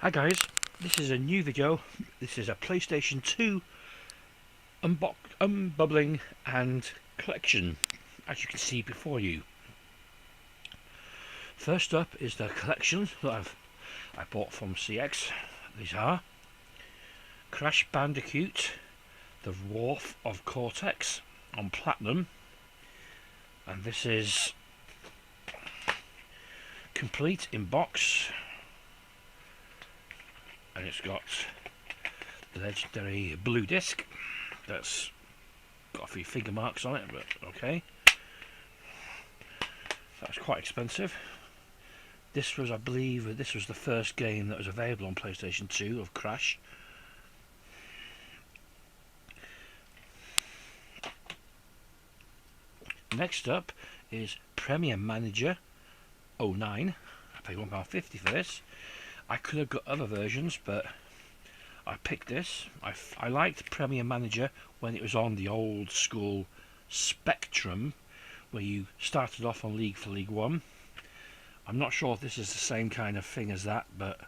Hi guys, this is a new video. This is a PlayStation 2 unbubbling and collection, as you can see before you. First up is the collection that I bought from CX. These are Crash Bandicoot, The Wharf of Cortex on Platinum, and this is complete in box. And it's got the legendary blue disc that's got a few finger marks on it, but okay. That's quite expensive. This was, I believe, this was the first game that was available on PlayStation 2 of Crash. Next up is Premier Manager 09. I paid £1.50 for this. I could have got other versions, but I picked this. I liked Premier Manager when it was on the old school Spectrum, where you started off on League for League One. I'm not sure if this is the same kind of thing as that, but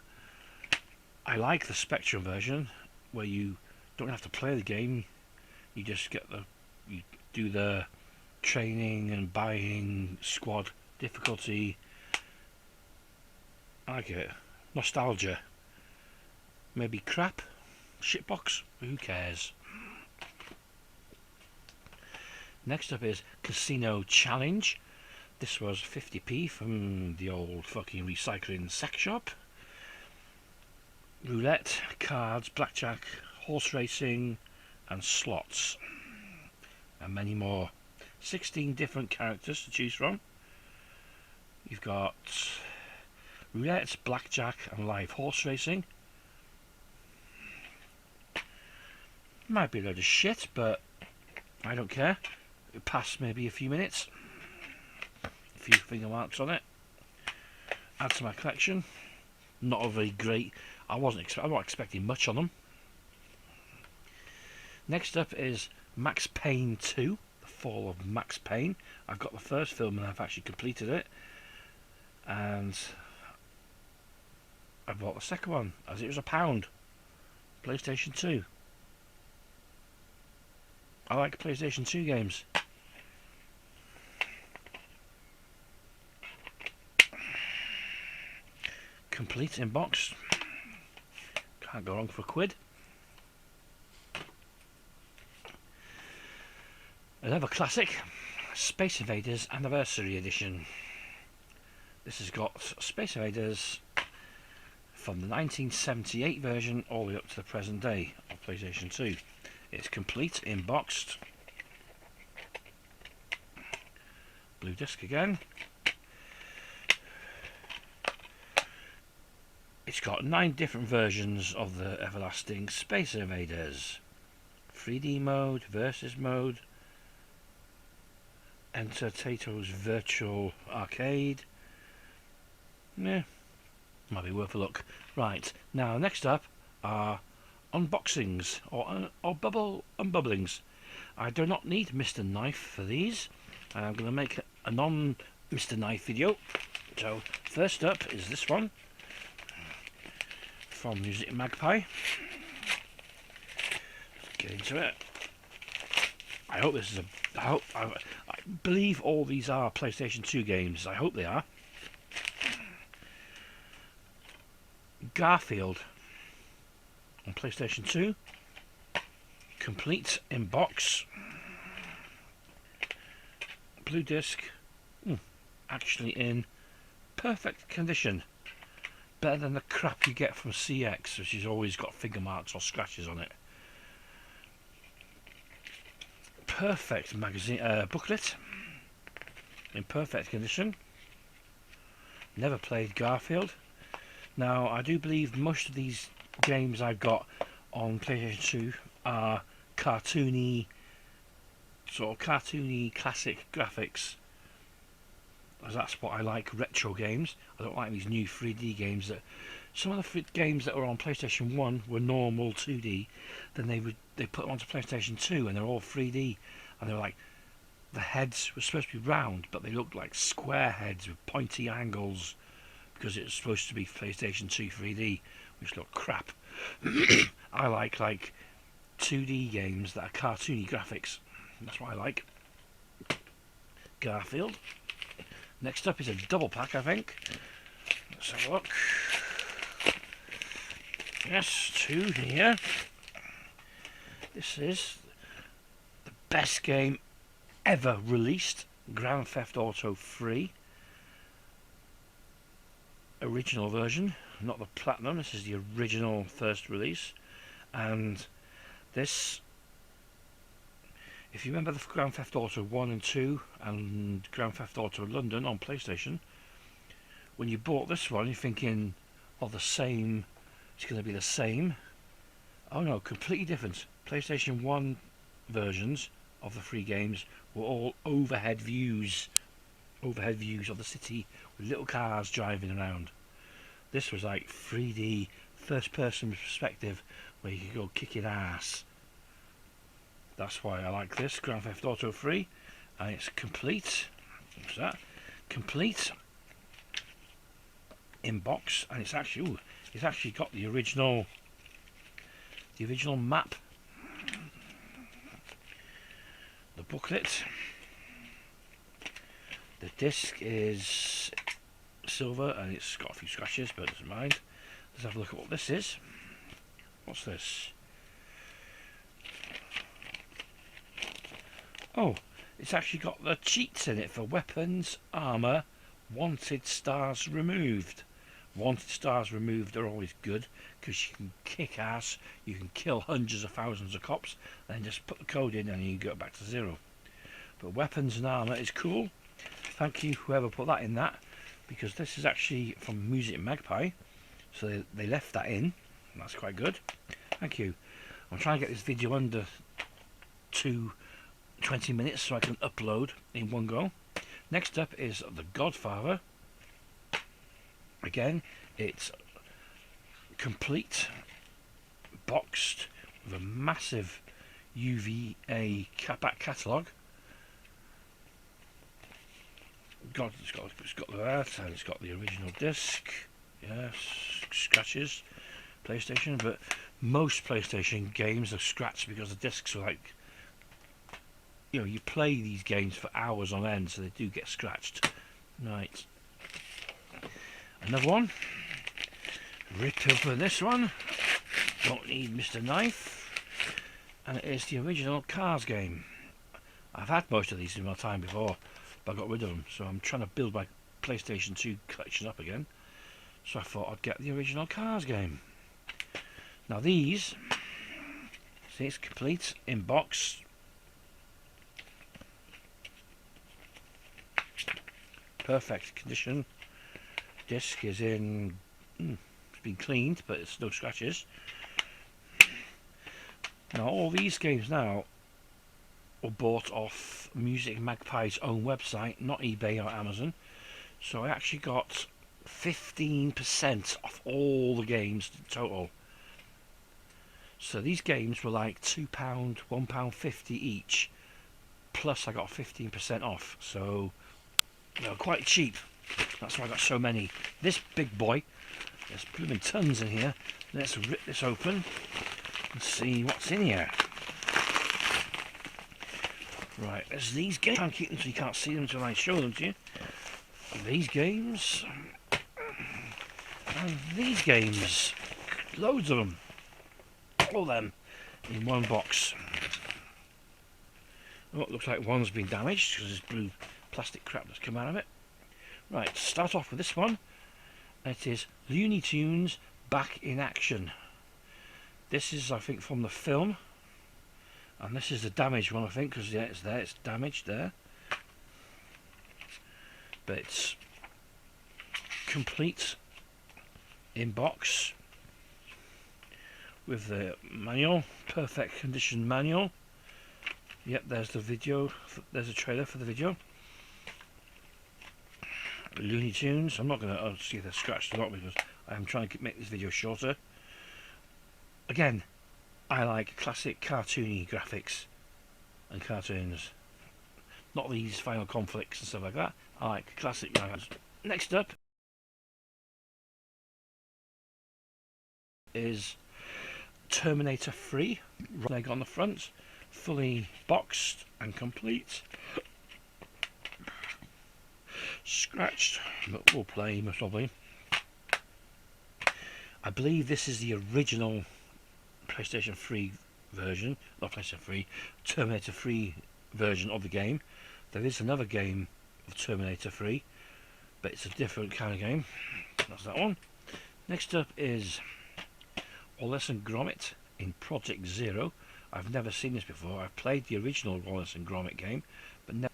I like the Spectrum version, where you don't have to play the game. You just you do the training and buying squad difficulty. I like it. Nostalgia. Maybe crap? Shitbox? Who cares? Next up is Casino Challenge. This was 50p from the old fucking recycling sex shop. Roulette, cards, blackjack, horse racing and slots. And many more. 16 different characters to choose from. You've got roulette, blackjack and live horse racing. Might be a load of shit, but I don't care. It'll pass maybe a few minutes. A few finger marks on it. Add to my collection. Not a very great. I'm not expecting much on them. Next up is Max Payne 2, The Fall of Max Payne. I've got the first film and I've actually completed it. And I bought the second one as it was £1. PlayStation 2. I like PlayStation 2 games. Complete in box. Can't go wrong for £1. Another classic, Space Invaders Anniversary Edition. This has got Space Invaders from the 1978 version all the way up to the present day of PlayStation 2. It's complete in boxed. Blue disc again. It's got 9 different versions of the everlasting Space Invaders. 3D mode, versus mode, Enter Tato's Virtual Arcade. Yeah, might be worth a look. Right, now next up are unboxings or bubble unbubblings. I do not need Mr. Knife for these. I'm going to make a non-Mr. Knife video. So first up is this one from Music Magpie. Let's get into it. I hope this is I believe all these are PlayStation 2 games. I hope they are. Garfield on PlayStation 2. Complete in box. Blue disc. Actually in perfect condition. Better than the crap you get from CX, which has always got finger marks or scratches on it. Perfect magazine booklet. In perfect condition. Never played Garfield. Now, I do believe most of these games I've got on PlayStation 2 are cartoony, classic graphics. As that's what I like, retro games. I don't like these new 3D games. Some of the games that were on PlayStation 1 were normal 2D, then they put them onto PlayStation 2 and they're all 3D, and they're like, the heads were supposed to be round, but they looked like square heads with pointy angles. because it's supposed to be PlayStation 2 3D, which look crap. I like 2D games that are cartoony graphics. That's what I like. Garfield. Next up is a double pack, I think. Let's have a look. Yes, 2 here. This is the best game ever released, Grand Theft Auto 3. Original version, not the Platinum. This is the original first release. And this, if you remember the Grand Theft Auto 1 and 2 and Grand Theft Auto London on PlayStation, when you bought this one you're thinking, oh, the same, it's going to be the same. Oh no, completely different. PlayStation 1 versions of the 3 games were all overhead views of the city with little cars driving around. This was like 3D first person perspective where you could go kicking ass. That's why I like this Grand Theft Auto 3, and it's complete. What's that? Complete in box, and it's actually got the original map, the booklet. The disc is silver and it's got a few scratches, but it doesn't mind. Let's have a look at what this is. What's this? Oh, it's actually got the cheats in it for weapons, armour, wanted stars removed. Wanted stars removed are always good because you can kick ass, you can kill hundreds of thousands of cops, and just put the code in and you go back to 0. But weapons and armour is cool. Thank you whoever put that in that, because this is actually from Music Magpie, so they left that in, and that's quite good. Thank you. I'm trying to get this video under 20 minutes so I can upload in one go. Next up is The Godfather. Again, it's complete, boxed, with a massive UVA back catalogue. It's got that, and it's got the original disc. Yes, scratches. PlayStation, but most PlayStation games are scratched because the discs are like, you know, you play these games for hours on end, so they do get scratched. Right. Another one. Rip open this one. Don't need Mr. Knife. And it is the original Cars game. I've had most of these in my time before, but I got rid of them, so I'm trying to build my PlayStation 2 collection up again. So I thought I'd get the original Cars game. Now these, see, it's complete in box. Perfect condition. Disc is in, it's been cleaned, but it's no scratches. Now all these games now were bought off Music Magpie's own website, not eBay or Amazon. So I actually got 15% off all the games in total. So these games were like £2, £1.50 each, plus I got 15% off. So they were quite cheap. That's why I got so many. This big boy, there's blooming tons in here. Let's rip this open and see what's in here. Right, there's these games. I can't keep them so you can't see them until I show them to you. These games. And these games. Loads of them. All of them in one box. Oh, it looks like one's been damaged because there's blue plastic crap that's come out of it. Right, start off with this one. It is Looney Tunes Back in Action. This is, I think, from the film. And this is the damaged one, I think, because yeah, it's there, it's damaged there. But it's complete in box with the manual, perfect condition manual. Yep, there's the video, there's a trailer for the video. Looney Tunes. I'm not going to see if they're scratched or not because I'm trying to make this video shorter. Again, I like classic cartoony graphics and cartoons, not these Final Conflicts and stuff like that. I like classic graphics. Next up is Terminator 3, leg on the front, fully boxed and complete. Scratched, but we'll play most probably. I believe this is the original PlayStation 3 version, not PlayStation 3, Terminator 3 version of the game. There is another game of Terminator 3, but it's a different kind of game. That's that one. Next up is Wallace and Gromit in Project Zero. I've never seen this before. I've played the original Wallace and Gromit game, but never.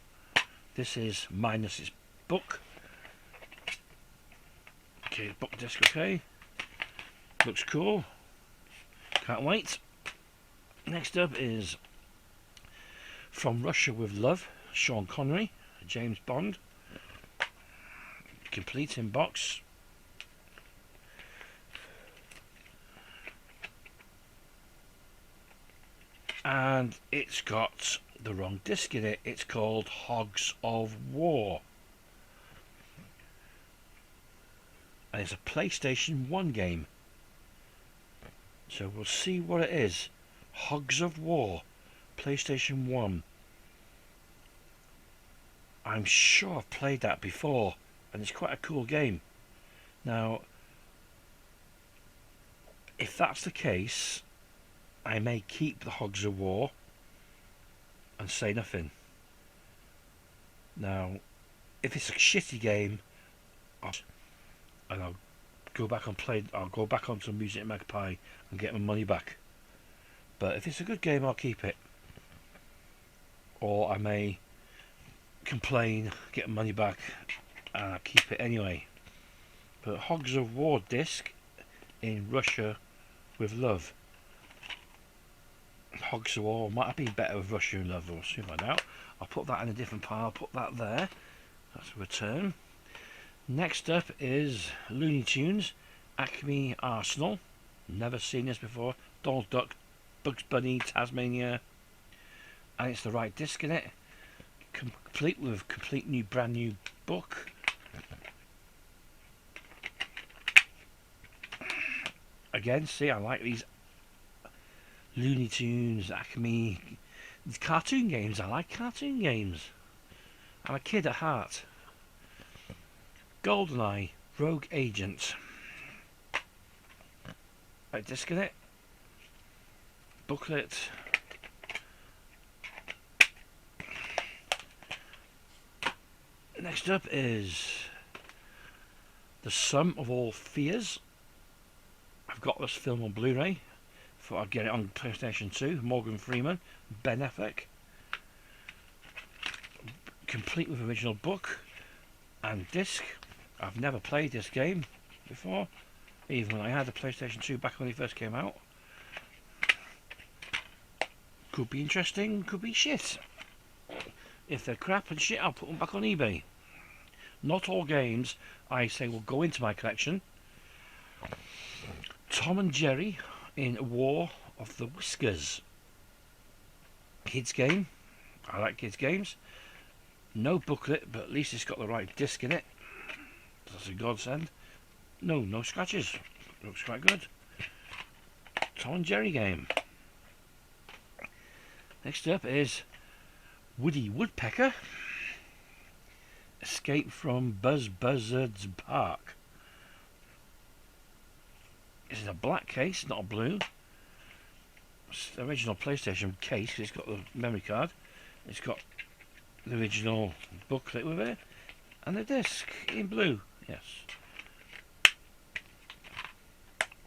This is minus its book. Okay, book disc, okay. Looks cool. Can't wait. Next up is From Russia with Love, Sean Connery, James Bond. Complete in box. And it's got the wrong disc in it. It's called Hogs of War. And it's a PlayStation 1 game. So we'll see what it is. Hogs of War, PlayStation 1. I'm sure I've played that before, and it's quite a cool game. Now, if that's the case, I may keep the Hogs of War and say nothing. Now, if it's a shitty game, I'll go back and play. I'll go back onto Music Magpie and get my money back. But if it's a good game, I'll keep it. Or I may complain, get my money back, and I'll keep it anyway. But Hogs of War disc in Russia with Love. Hogs of War might have been better with Russia and Love. We'll soon find out. I'll put that in a different pile. I'll put that there. That's a return. Next up is Looney Tunes, Acme Arsenal. Never seen this before. Donald Duck, Bugs Bunny, Tasmania, and it's the right disc in it. Complete with brand new book. Again, see, I like these Looney Tunes, Acme, these cartoon games. I like cartoon games. I'm a kid at heart. GoldenEye, Rogue Agent. Right disc in it. Booklet. Next up is The Sum of All Fears. I've got this film on Blu-ray. Thought I'd get it on PlayStation 2. Morgan Freeman, Ben Affleck. Complete with original book and disc. I've never played this game before, even when I had the PlayStation 2 back when it first came out. Could be interesting, could be shit. If they're crap and shit, I'll put them back on eBay. Not all games, I say, will go into my collection. Tom and Jerry in War of the Whiskers. Kids game. I like kids games. No booklet, but at least it's got the right disc in it. That's a godsend. No scratches. Looks quite good. Tom and Jerry game. Next up is Woody Woodpecker. Escape from Buzz Buzzard's Park. This is a black case, not a blue. It's the original PlayStation case. It's got the memory card. It's got the original booklet with it, and the disc in blue. Yes.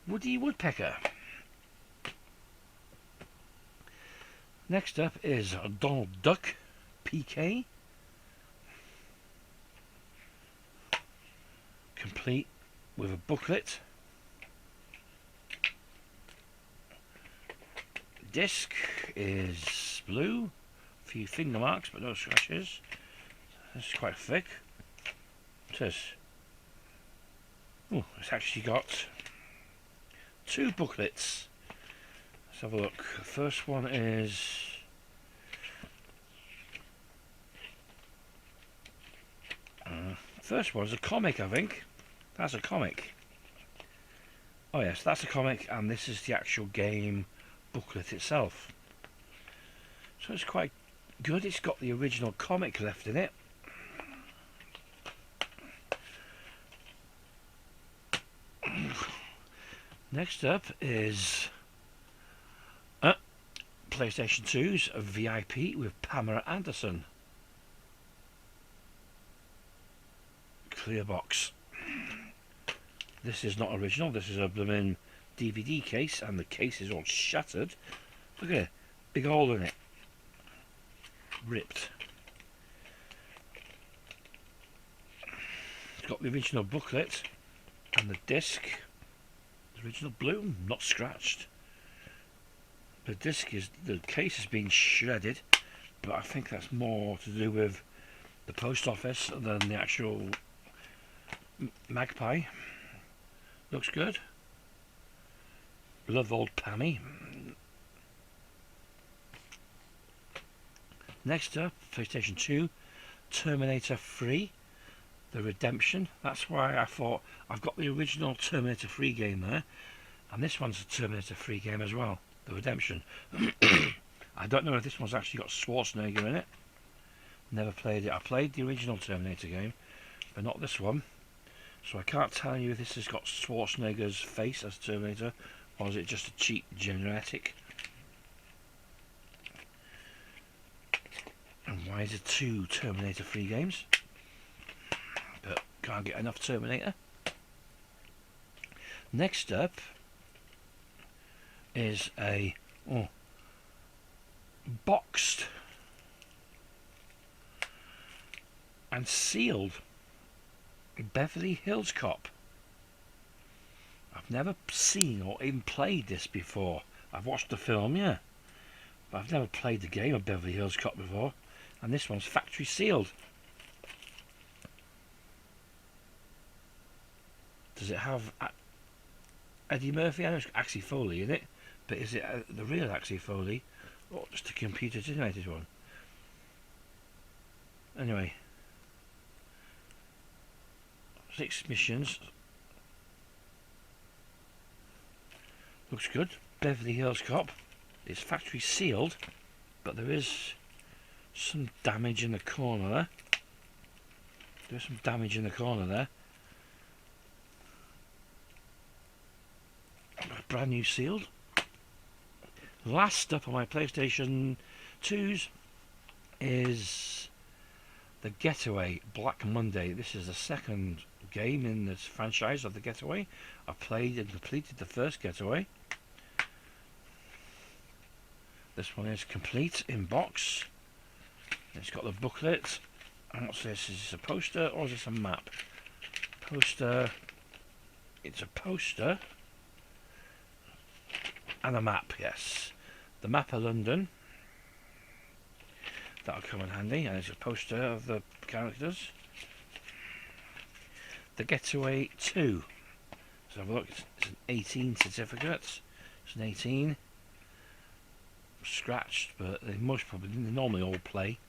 Woody Woodpecker. Next up is Donald Duck, PK. Complete with a booklet. Disc is blue. A few finger marks, but no scratches. It's quite thick. It says, oh, it's actually got two booklets. Let's have a look. The first one is a comic, I think. That's a comic. Oh yes, that's a comic, and this is the actual game booklet itself. So it's quite good. It's got the original comic left in it. Next up is PlayStation 2's VIP with Pamela Anderson. Clear box. This is not original. This is a blooming DVD case, and the case is all shattered. Look at it, big hole in it. Ripped. It's got the original booklet and the disc. The original blue, not scratched. The case has been shredded, but I think that's more to do with the post office than the actual magpie. Looks good. Love old Pammy. Next up, PlayStation 2, Terminator 3, The Redemption. That's why I thought I've got the original Terminator 3 game there, and this one's a Terminator 3 game as well, The Redemption. I don't know if this one's actually got Schwarzenegger in it. Never played it. I played the original Terminator game, but not this one. So I can't tell you if this has got Schwarzenegger's face as Terminator, or is it just a cheap genetic. And why is it 2 Terminator 3 games? But can't get enough Terminator. Next up is a boxed and sealed Beverly Hills Cop. I've never seen or even played this before. I've watched the film, yeah, but I've never played the game of Beverly Hills Cop before. And this one's factory sealed. Does it have Eddie Murphy? I know it's Axie Foley in it, but is it the real Axie Foley or just a computer generated one? Anyway, 6 missions. Looks good. Beverly Hills Cop. It's factory sealed, but there is some damage in the corner there. There's some damage in the corner there. Brand new sealed. Last up on my PlayStation 2s is The Getaway Black Monday. This is the second game in this franchise of The Getaway. I played and completed the first Getaway. This one is complete in box. It's got the booklet. And what's this? Is this a poster or is this a map? Poster. It's a poster and a map, yes. The map of London. That'll come in handy. And it's a poster of the characters. The Getaway 2. So have a look. It's an 18 certificate. It's an 18. Scratched, but they normally all play.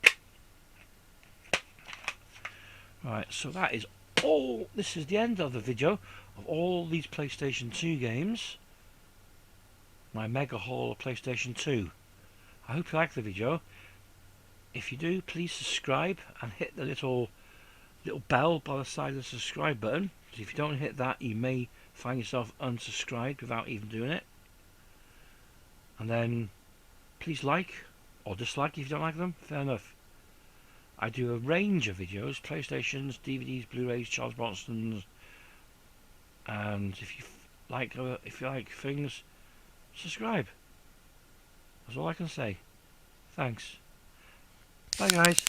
Right, so that is all. This is the end of the video of all these PlayStation 2 games. My mega haul of PlayStation 2. I hope you like the video. If you do, please subscribe and hit the little bell by the side of the subscribe button. Because if you don't hit that, you may find yourself unsubscribed without even doing it. And then please like or dislike if you don't like them. Fair enough. I do a range of videos, PlayStations, DVDs, Blu-rays, Charles Bronson's, and if you like things, subscribe. That's all I can say. Thanks. Bye guys.